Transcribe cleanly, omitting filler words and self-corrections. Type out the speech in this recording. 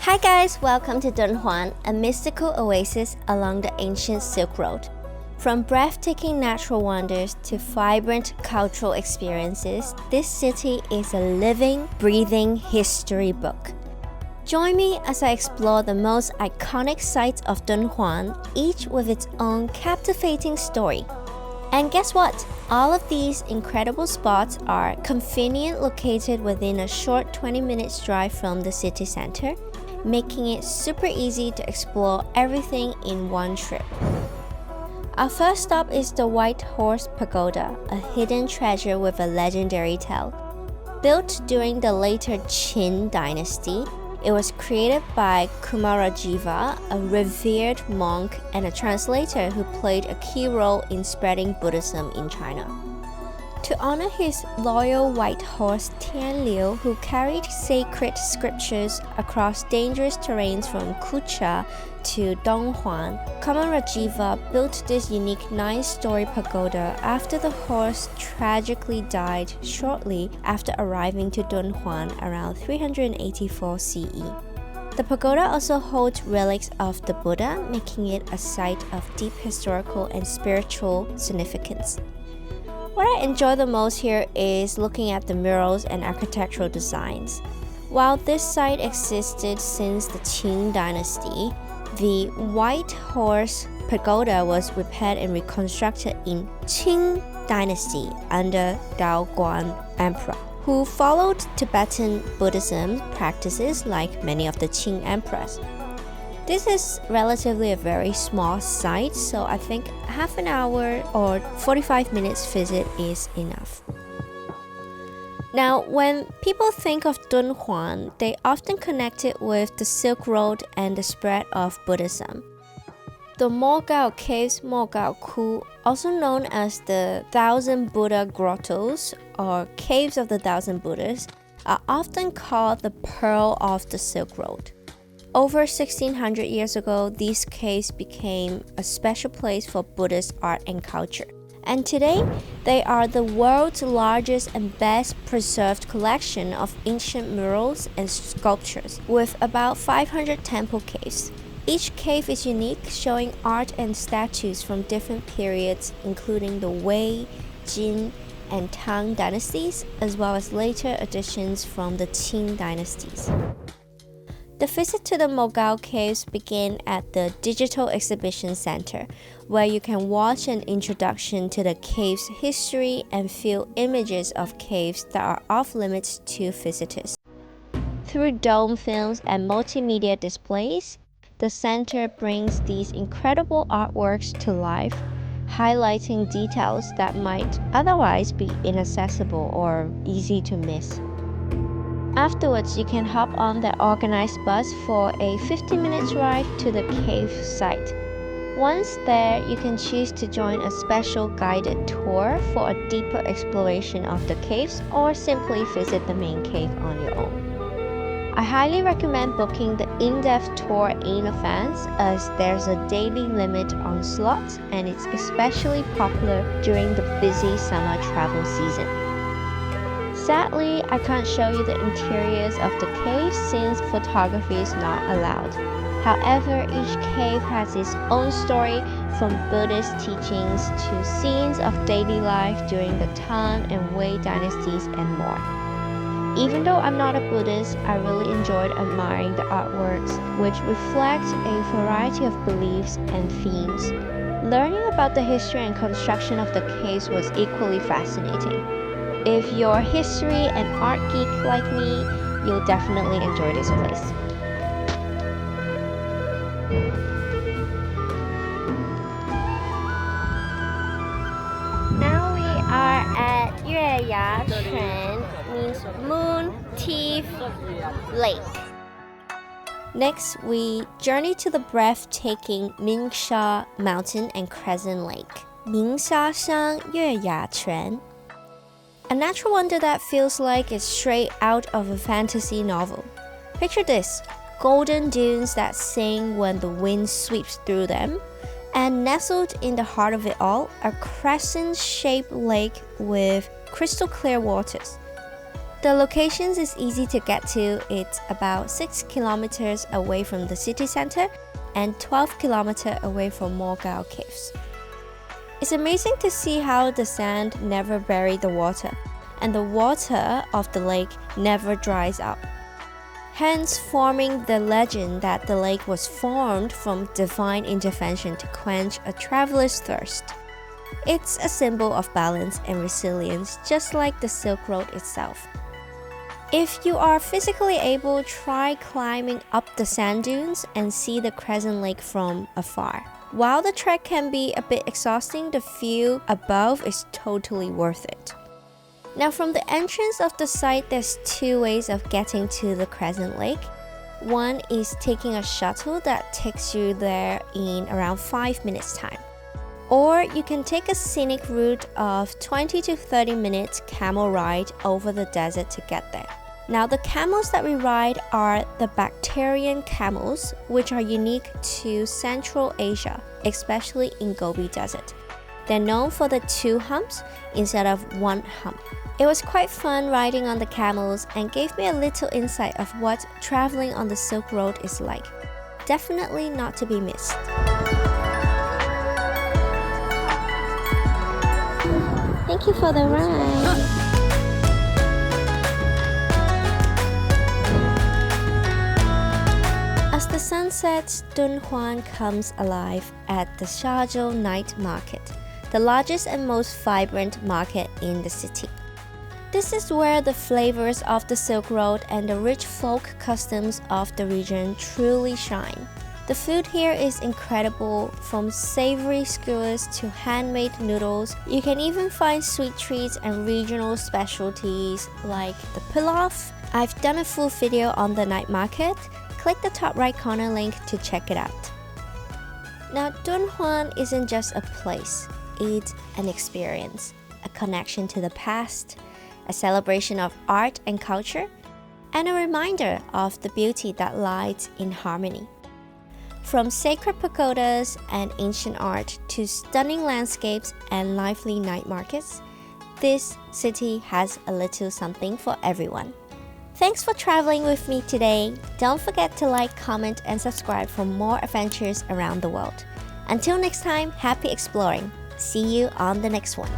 Hi guys, welcome to Dunhuang, a mystical oasis along the ancient Silk Road. From breathtaking natural wonders to vibrant cultural experiences, this city is a living, breathing history book. Join me as I explore the most iconic sites of Dunhuang, each with its own captivating story. And guess what? All of these incredible spots are conveniently located within a short 20 minutes drive from the city center, making it super easy to explore everything in one trip. Our first stop is the White Horse Pagoda, a hidden treasure with a legendary tale. Built during the later Qin dynasty, it was created by Kumarajiva, a revered monk and a translator who played a key role in spreading Buddhism in China. To honor his loyal white horse Tianliu, who carried sacred scriptures across dangerous terrains from Kucha to Dunhuang, Kumarajiva built this unique 9-story pagoda after the horse tragically died shortly after arriving to Dunhuang around 384 CE. The pagoda also holds relics of the Buddha, making it a site of deep historical and spiritual significance. What I enjoy the most here is looking at the murals and architectural designs. While this site existed since the Qing dynasty, the White Horse Pagoda was repaired and reconstructed in Qing dynasty under Daoguang Emperor, who followed Tibetan Buddhism practices like many of the Qing emperors. This is relatively a very small site, so I think half an hour or 45 minutes visit is enough. Now, when people think of Dunhuang, they often connect it with the Silk Road and the spread of Buddhism. The Mogao Caves, Mogao Ku, also known as the Thousand Buddha Grottos or Caves of the Thousand Buddhas, are often called the Pearl of the Silk Road. Over 1600 years ago, these caves became a special place for Buddhist art and culture. And today, they are the world's largest and best preserved collection of ancient murals and sculptures, with about 500 temple caves. Each cave is unique, showing art and statues from different periods, including the Wei, Jin, and Tang dynasties, as well as later additions from the Qing dynasties. The visit to the Mogao Caves began at the Digital Exhibition Center, where you can watch an introduction to the cave's history and view images of caves that are off limits to visitors. Through dome films and multimedia displays, the center brings these incredible artworks to life, highlighting details that might otherwise be inaccessible or easy to miss. Afterwards, you can hop on the organized bus for a 15-minute ride to the cave site. Once there, you can choose to join a special guided tour for a deeper exploration of the caves or simply visit the main cave on your own. I highly recommend booking the in-depth tour in advance, as there's a daily limit on slots and it's especially popular during the busy summer travel season. Sadly, I can't show you the interiors of the caves since photography is not allowed. However, each cave has its own story, from Buddhist teachings to scenes of daily life during the Tang and Wei dynasties and more. Even though I'm not a Buddhist, I really enjoyed admiring the artworks, which reflect a variety of beliefs and themes. Learning about the history and construction of the caves was equally fascinating. If you're a history and art geek like me, you'll definitely enjoy this place. Now we are at Yueyachuan, means Moon Teeth Lake. Next, we journey to the breathtaking Mingsha Mountain and Crescent Lake. Mingsha Yueyachuan. A natural wonder that feels like it's straight out of a fantasy novel. Picture this, golden dunes that sing when the wind sweeps through them, and nestled in the heart of it all, a crescent-shaped lake with crystal clear waters. The location is easy to get to. It's about 6 kilometers away from the city center and 12 kilometers away from Mogao Caves. It's amazing to see how the sand never buried the water, and the water of the lake never dries up, hence forming the legend that the lake was formed from divine intervention to quench a traveler's thirst. It's a symbol of balance and resilience, just like the Silk Road itself. If you are physically able, try climbing up the sand dunes and see the Crescent Lake from afar. While the trek can be a bit exhausting, the view above is totally worth it. Now, from the entrance of the site, there's 2 ways of getting to the Crescent Lake. One is taking a shuttle that takes you there in around 5 minutes time. Or you can take a scenic route of 20 to 30 minutes camel ride over the desert to get there. Now, the camels that we ride are the Bactrian camels, which are unique to Central Asia, especially in Gobi Desert. They're known for the 2 humps instead of 1 hump. It was quite fun riding on the camels and gave me a little insight of what traveling on the Silk Road is like. Definitely not to be missed. Thank you for the ride. As the sun sets, Dunhuang comes alive at the Shazhou Night Market, the largest and most vibrant market in the city. This is where the flavors of the Silk Road and the rich folk customs of the region truly shine. The food here is incredible, from savory skewers to handmade noodles. You can even find sweet treats and regional specialties like the pilaf. I've done a full video on the night market. Click the top right corner link to check it out. Now, Dunhuang isn't just a place, it's an experience, a connection to the past, a celebration of art and culture, and a reminder of the beauty that lies in harmony. From sacred pagodas and ancient art to stunning landscapes and lively night markets, this city has a little something for everyone. Thanks for traveling with me today. Don't forget to like, comment, and subscribe for more adventures around the world. Until next time, happy exploring. See you on the next one.